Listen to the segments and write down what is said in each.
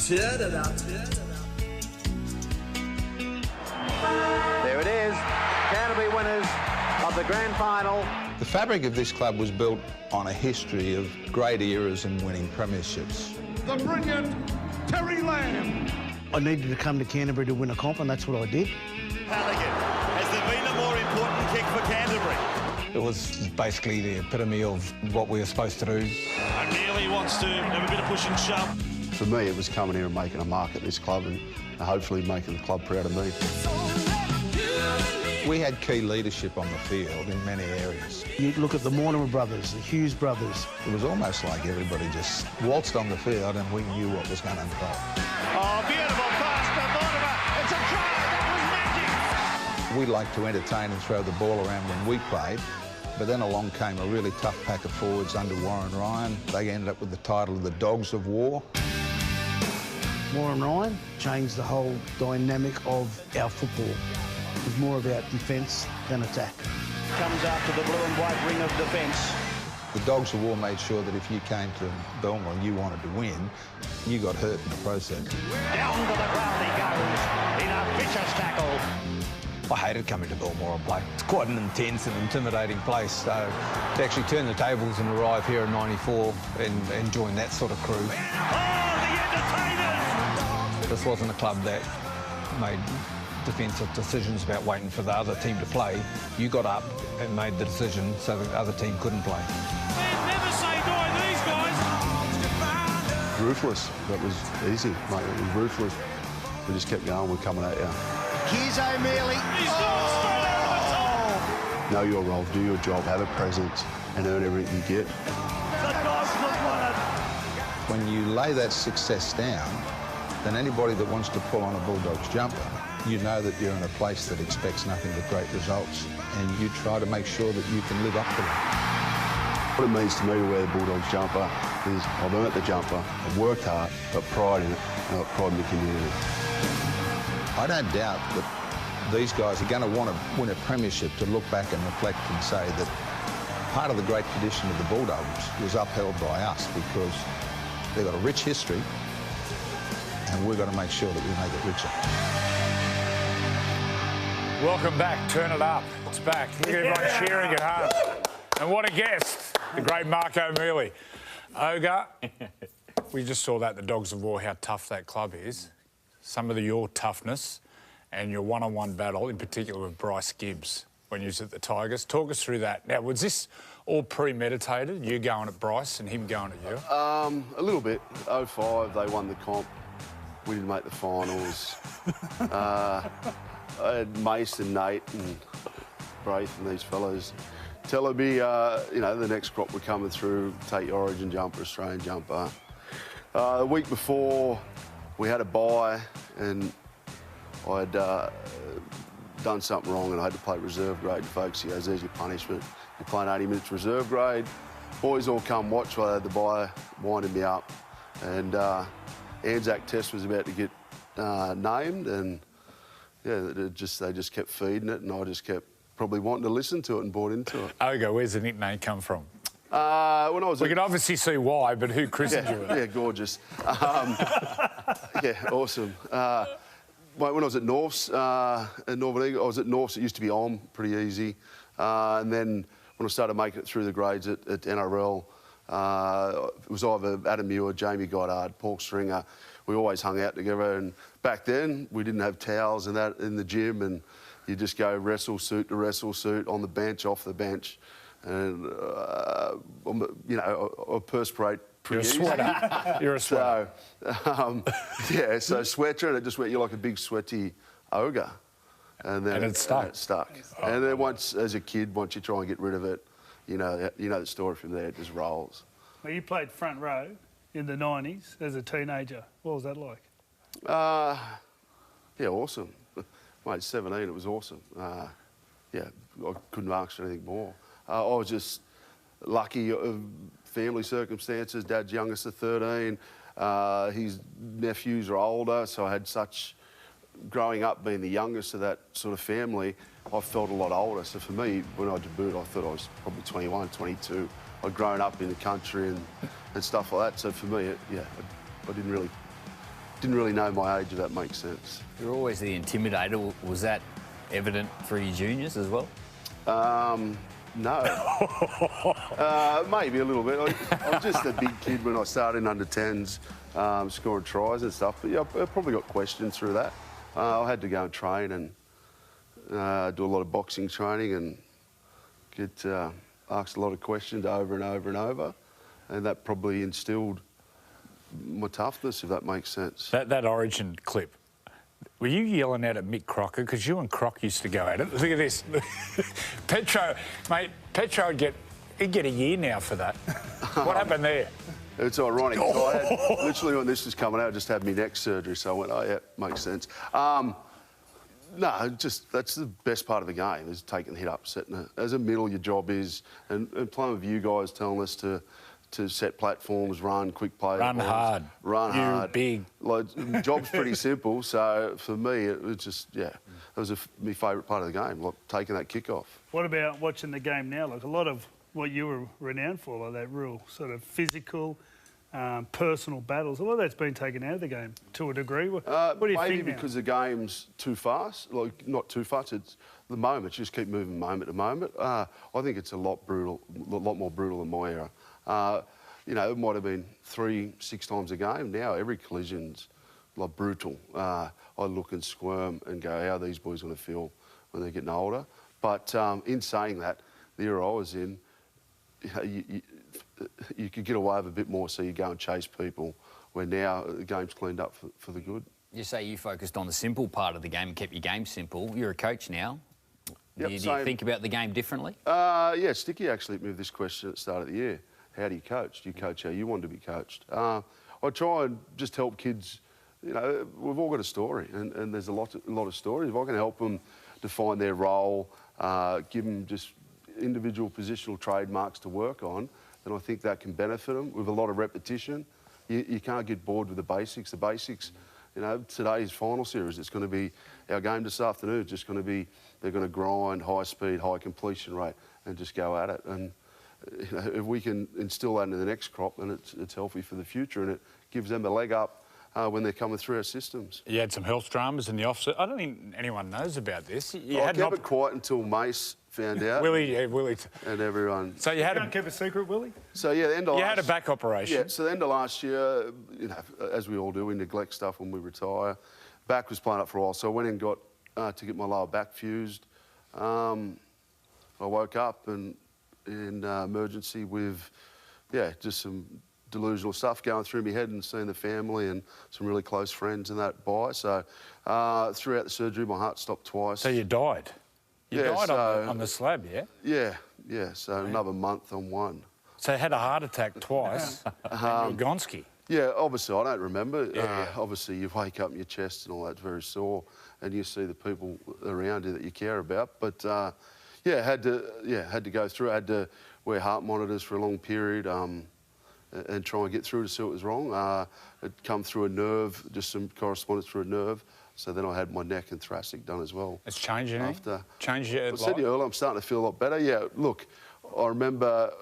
Turn it up. There it is, Canterbury winners of the grand final. The fabric of this club was built on a history of great eras and winning premierships. The brilliant Terry Lamb. I needed to come to Canterbury to win a comp, and that's what I did. Halligan, has there been a more important kick for Canterbury? It was basically the epitome of what we were supposed to do. O'Neilly wants to have a bit of push and shove. For me, it was coming here and making a mark at this club and hopefully making the club proud of me. We had key leadership on the field in many areas. You look at the Mortimer brothers, the Hughes brothers. It was almost like everybody just waltzed on the field and we knew what was going to unfold. Oh, beautiful pass to Mortimer. It's a try. That was magic. We liked to entertain and throw the ball around when we played, but then along came a really tough pack of forwards under Warren Ryan. They ended up with the title of the Dogs of War. Warren Ryan changed the whole dynamic of our football. It was more about defence than attack. Comes after the blue and white ring of defence. The Dogs of War made sure that if you came to Belmore and you wanted to win, you got hurt in the process. Down to the ground he goes in a vicious tackle. I hated coming to Belmore and play. It's quite an intense and intimidating place, so to actually turn the tables and arrive here in '94 and join that sort of crew. Oh, the entertainers! This wasn't a club that made defensive decisions about waiting for the other team to play. You got up and made the decision so the other team couldn't play. They'd never say die, these guys. Ruthless. That was easy, mate. It was ruthless. We just kept going. We're coming at you. Here's O'Mealy. He's gone straight over the top. Know your role, do your job, have a presence, and earn everything you get. The dogs have won it. When you lay that success down, then anybody that wants to pull on a Bulldogs jumper, you know that you're in a place that expects nothing but great results, and you try to make sure that you can live up to that. What it means to me to wear the Bulldogs jumper is I've earned the jumper, I've worked hard, got pride in it, and I've got pride in the community. I don't doubt that these guys are going to want to win a premiership to look back and reflect and say that part of the great tradition of the Bulldogs was upheld by us because they've got a rich history and we've got to make sure that we make it richer. Welcome back, Turn It Up. It's back. Look at everyone cheering at home. And what a guest, the great Mark O'Mealy. Ogre, we just saw that, the Dogs of War, how tough that club is. Some of your toughness and your one-on-one battle, in particular with Bryce Gibbs when you was at the Tigers. Talk us through that. Now, was this all premeditated, you going at Bryce and him going at you? A little bit. 05, they won the comp. We didn't make the finals. I had Mace and Nate and Braith and these fellows telling me, you know, the next crop were coming through, take your Origin jumper, Australian jumper. The week before, we had a bye and I'd done something wrong and I had to play reserve grade. And folks, he goes, there's your punishment. You're playing 80 minutes reserve grade. Boys all come watch while I had the bye, winding me up. And Anzac Test was about to get named and yeah, they just kept feeding it and I just kept probably wanting to listen to it and bought into it. Ogre, where's the nickname come from? When I was we can obviously see why, but who christened you? Yeah, gorgeous. Yeah, awesome. When I was at Norths, in Northern Eagle, I was at Norths, it used to be on, pretty easy. And then when I started making it through the grades at NRL, it was either Adam Muir, Jamie Goddard, Paul Stringer. We always hung out together. And back then, we didn't have towels and that in the gym. And you just go wrestle suit to wrestle suit, on the bench, off the bench. And, you know, I perspirate pretty easy. You're a sweater. You're a sweater. So, yeah, so sweater, and it just went you like a big sweaty ogre. And then it stuck. It stuck. Oh, and then once, as a kid, once you try and get rid of it, you know the story from there, it just rolls. Well, you played front row in the 90s as a teenager. What was that like? Yeah, awesome. Mate, 17, it was awesome. Yeah, I couldn't ask for anything more. I was just lucky of family circumstances. Dad's youngest of 13. His nephews are older, so I had such... Growing up, being the youngest of that sort of family, I felt a lot older. So for me, when I debuted, I thought I was probably 21, 22. I'd grown up in the country and stuff like that. So for me, I didn't really didn't really know my age, if that makes sense. You're always the intimidator. Was that evident for your juniors as well? No. Maybe a little bit. I was just a big kid when I started in under-10s, scoring tries and stuff. But yeah, I probably got questioned through that. I had to go and train and do a lot of boxing training and get asked a lot of questions over and over and over. And that probably instilled my toughness, if that makes sense. That Origin clip, were you yelling out at Mick Crocker? Because you and Croc used to go at it. Look at this. Petro, mate, Petro would get a year now for that. What happened there? It's ironic. So I had, literally when this was coming out, I just had my neck surgery, so I went, oh, yeah, makes sense. No, just that's the best part of the game, is taking the hit up, setting it. As a middle, your job is, and playing with you guys telling us to set platforms, run, quick play. Run hard. Run hard. Big. Like, the job's pretty simple, so for me, it was just, yeah, it was my favourite part of the game, like taking that kick off. What about watching the game now? Like, a lot of what you were renowned for, like that real sort of physical, personal battles, a lot of that's been taken out of the game to a degree. What do you maybe think now? because the game's too fast, like not too fast. It's the moment. You just keep moving moment to moment. I think it's a lot more brutal than my era. You know, it might have been 3-6 times a game. Now every collision's like brutal. I look and squirm and go, how are these boys going to feel when they're getting older? But in saying that, the era I was in, you could get away with a bit more, so you go and chase people, where now the game's cleaned up for the good. You say you focused on the simple part of the game and kept your game simple. You're a coach now. Yep, do you think about the game differently? Yeah, Sticky actually moved this question at the start of the year. How do you coach? Do you coach how you want to be coached? I try and just help kids. You know, we've all got a story, and there's a lot of stories. If I can help them define their role, give them just individual positional trademarks to work on, then I think that can benefit them with a lot of repetition. You can't get bored with the basics. The basics, you know, today's final series, it's going to be our game this afternoon. It's just going to be, they're going to grind, high speed, high completion rate, and just go at it. And you know, if we can instill that into the next crop, then it's healthy for the future, and it gives them a leg up when they're coming through our systems. You had some health dramas in the office. I don't think anyone knows about this. I kept it quiet until Mace found out. Willie. And everyone. So you had to keep a secret, Willie? So yeah, the end of you had a back operation. Yeah, so the end of last year, you know, as we all do, we neglect stuff when we retire. Back was playing up for a while, so I went and got to get my lower back fused. I woke up and in emergency with, yeah, just some delusional stuff going through my head, and seeing the family and some really close friends and that by. So throughout the surgery, my heart stopped twice. So you died? You died on the slab, yeah? Yeah, so another month on one. So you had a heart attack twice, and you were Gonski. Yeah, obviously, I don't remember. Obviously, you wake up in your chest and all that's very sore, and you see the people around you that you care about. But, yeah, had to go through it. Had to wear heart monitors for a long period and try and get through to see what was wrong. It come through a nerve, just some correspondence through a nerve. So then I had my neck and thoracic done as well. It's changing, after. Changed your I said to you earlier, I'm starting to feel a lot better. Yeah, look, I remember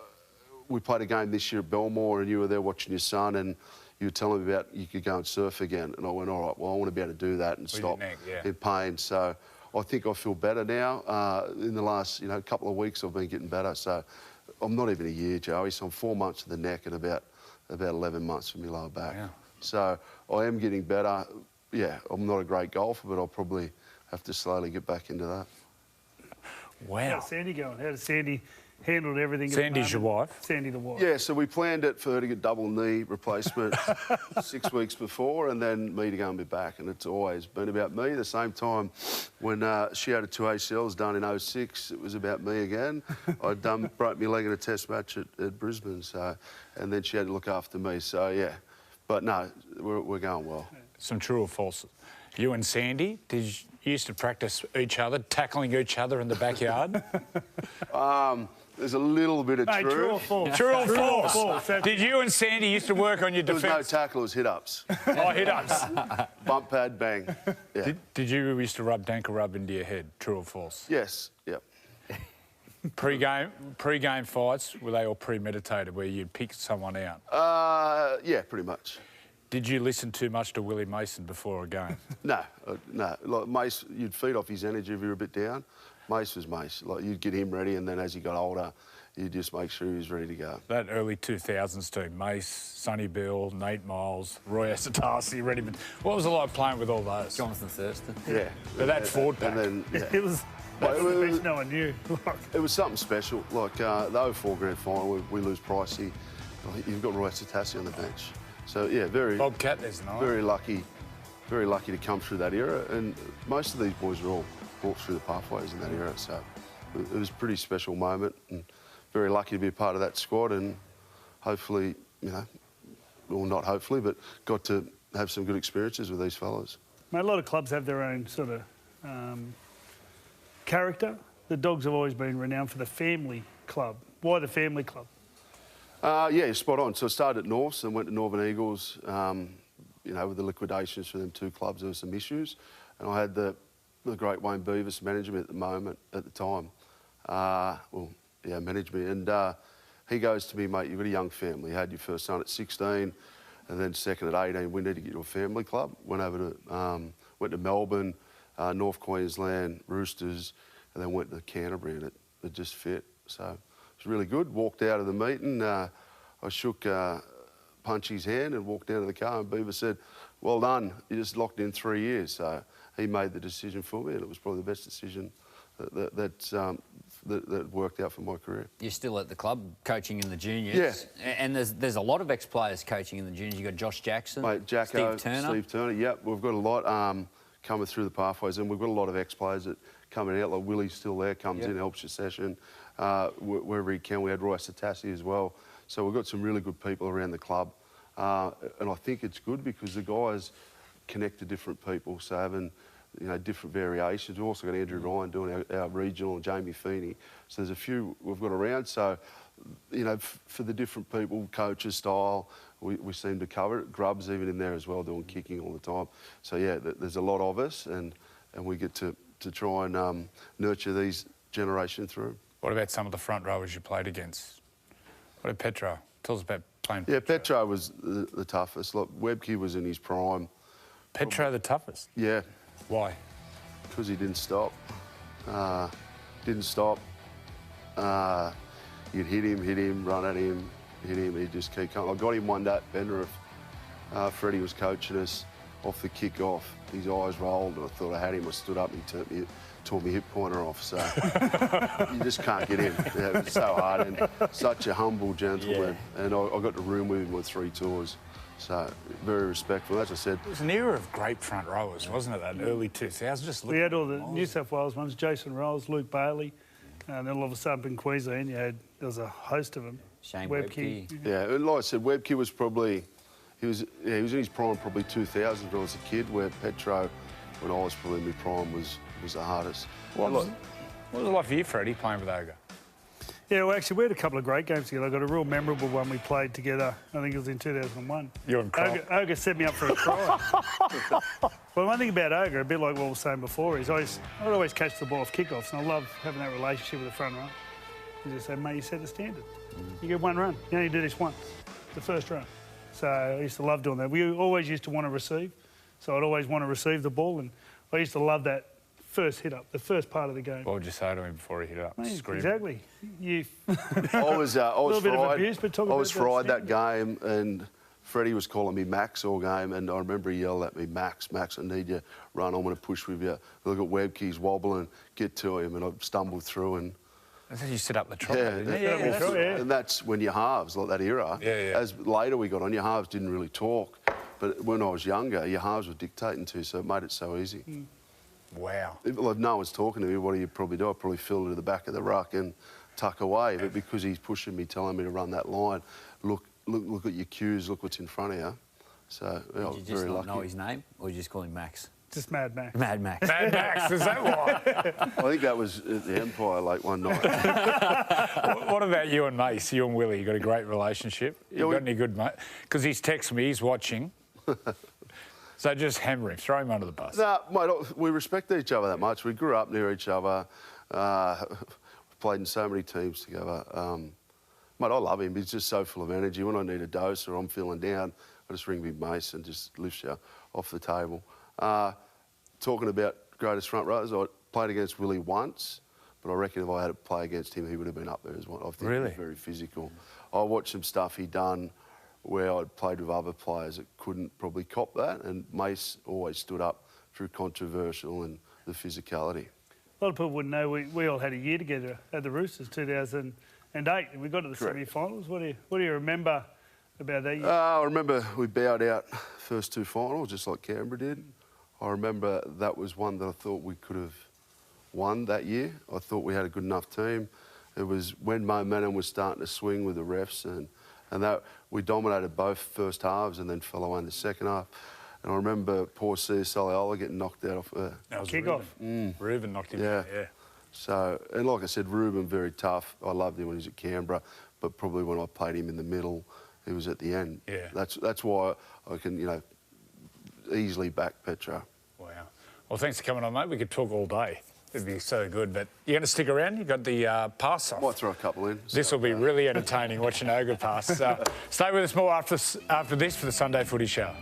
we played a game this year at Belmore, and you were there watching your son, and you were telling me about you could go and surf again. And I went, all right, well, I want to be able to do that and stop in pain. So I think I feel better now. In the last, couple of weeks, I've been getting better. So I'm not even a year, Joey. So I'm 4 months to the neck and about 11 months for my lower back. Yeah. So I am getting better. Yeah, I'm not a great golfer, but I'll probably have to slowly get back into that. Wow. How's Sandy going? How does Sandy handle everything? Sandy's your wife? Sandy the wife. Yeah, so we planned it for her to get double knee replacement 6 weeks before, and then me to go and be back. And it's always been about me. The same time when she had 2 ACLs done in 06, it was about me again. I'd broke my leg in a test match at Brisbane, so, and then she had to look after me. So, yeah. But no, we're going well. Some true or false. You and Sandy, did you used to practice each other, tackling each other in the backyard? There's a little bit of truth. True or false? True or false? Did you and Sandy used to work on your defence? There was no tackle, it was hit-ups. Oh, hit-ups. Bump pad, bang. Yeah. Did you used to rub danker rub into your head? True or false? Yes, yep. Pre-game fights, were they all premeditated, where you'd pick someone out? Yeah, pretty much. Did you listen too much to Willie Mason before a game? No. Like Mace, you'd feed off his energy if you were a bit down. Mace was Mace. Like, you'd get him ready, and then as he got older, you'd just make sure he was ready to go. That early 2000s team, Mace, Sonny Bill, Nate Miles, Roy Asatasi, Redmond. What was it like playing with all those? Jonathan Thurston. Yeah. But that forward pack. And then, It was... That's the best no one knew. It was something special. Like the 04 grand final, we lose Pricey. You've got Roy Asatasi on the bench. So, yeah, Bobcat, there's no. Very lucky to come through that era. And most of these boys were all walked through the pathways in that era. So it was a pretty special moment, and very lucky to be a part of that squad. And hopefully, you know, well, not hopefully, but got to have some good experiences with these fellas. Mate, a lot of clubs have their own sort of character. The Dogs have always been renowned for the family club. Why the family club? Yeah, spot on. So I started at Norths and went to Northern Eagles. You know, with the liquidations for them two clubs, there were some issues. And I had the great Wayne Beavis management at the time. Management. And he goes to me, mate, you've got a young family. You had your first son at 16 and then second at 18. We need to get you a family club. Went to Melbourne, North Queensland, Roosters, and then went to Canterbury, and it just fit. So it was really good. Walked out of the meeting. I shook Punchy's hand and walked down to the car, and Beaver said, well done, you just locked in 3 years. So he made the decision for me, and it was probably the best decision that worked out for my career. You're still at the club coaching in the juniors. Yeah. And there's a lot of ex-players coaching in the juniors. You've got Josh Jackson, Mate, Jacko, Steve Turner. Yep, we've got a lot coming through the pathways, and we've got a lot of ex-players that coming out. Like Willie's still there, comes in, helps your session wherever he can. We had Roy Asatasi as well. So we've got some really good people around the club. And I think it's good because the guys connect to different people, so having, you know, different variations. We've also got Andrew Ryan doing our regional, and Jamie Feeney. So there's a few we've got around. So, you know, for the different people, coaches, style, we seem to cover it. Grubb's even in there as well, doing kicking all the time. So, yeah, there's a lot of us, and we get to try and nurture these generation through. What about some of the front rowers you played against? What about Petro? Tell us about playing Yeah, Petro was the toughest. Like, Webke was in his prime. Petro the toughest? Yeah. Why? Because he didn't stop. You'd hit him, run at him, hit him, he'd just keep coming. I got him one day at Penrith. Freddie was coaching us off the kick-off. His eyes rolled, and I thought I had him. I stood up, and he tore my hip pointer off. So you just can't get in. Yeah, it was so hard, and such a humble gentleman. Yeah. And I got to room with him on 3 tours. So very respectful. As I said, it was an era of great front rowers, wasn't it? That early 2000s. We had all the New South Wales ones: Jason Rolls, Luke Bailey, and then all of a sudden in Queensland, there was a host of them. Shane Webke. Yeah, and like I said, Webke was probably he was in his prime probably 2000 when I was a kid. Where Petro, when I was probably in my prime, was the hardest. What was it like for you, Freddie, playing with Ogre? Yeah, well, actually, we had a couple of great games together. I got a real memorable one we played together. I think it was in 2001. You and Ogre set me up for a try. Well, one thing about Ogre, a bit like what we were saying before, is I'd always catch the ball off kickoffs, and I love having that relationship with the front row. You just say, mate, you set the standard. You get one run. You only do this once, the first run. So I used to love doing that. We always used to want to receive, so I'd always want to receive the ball, and I used to love that first hit up, the first part of the game. What would you say to him before he hit up? Mate, Scream. exactly. I was fried that standard. game, and Freddie was calling me Max all game, and I remember he yelled at me, Max, I need you, run, I'm going to push with you. Look at Webke's wobbling, get to him, and I stumbled through, and then you set up the try. And that's when your halves, like that era. As later we got on, your halves didn't really talk, but when I was younger, your halves were dictating to, so it made it so easy. Wow. If no one's talking to me, what do you probably do? I'd probably fill it to the back of the ruck and tuck away. But because he's pushing me, telling me to run that line, look at your cues, look what's in front of you. So I was Did you just very not lucky. know his name, or did you just call him Max? Just Mad Max. Mad Max. Mad Max, is that why? I think that was at the Empire late one night. What about you and Mace, you and Willie? You got a great relationship? You got any good mate? Because he's texted me, he's watching. So just hammer him, throw him under the bus. No, mate, we respect each other that much. We grew up near each other. Played in so many teams together. Mate, I love him. He's just so full of energy. When I need a dose or I'm feeling down, I just ring Big Mace and just lifts you off the table. Talking about greatest front rowers, I played against Willie once, but I reckon if I had to play against him, he would have been up there as well. I think he was very physical. I watched some stuff he done where I'd played with other players that couldn't probably cop that, and Mace always stood up through controversial and the physicality. A lot of people wouldn't know we all had a year together at the Roosters, 2008, and we got to the semi-finals. What do you remember about that year? I remember we bowed out first two finals, just like Canberra did. I remember that was one that I thought we could have won that year. I thought we had a good enough team. It was when momentum was starting to swing with the refs, and that we dominated both first halves and then fell away in the second half. And I remember poor Saliola getting knocked out off a kick-off. Reuben knocked him out, yeah. So, and like I said, Reuben, very tough. I loved him when he was at Canberra, but probably when I played him in the middle, he was at the end. Yeah. That's why I can, you know, easily back Petro. Wow. Well, thanks for coming on, mate. We could talk all day. It'd be so good, but you're going to stick around? You've got the pass off. Might throw a couple in. This will be really entertaining watching Ogre pass. Stay with us more after this for the Sunday Footy Show.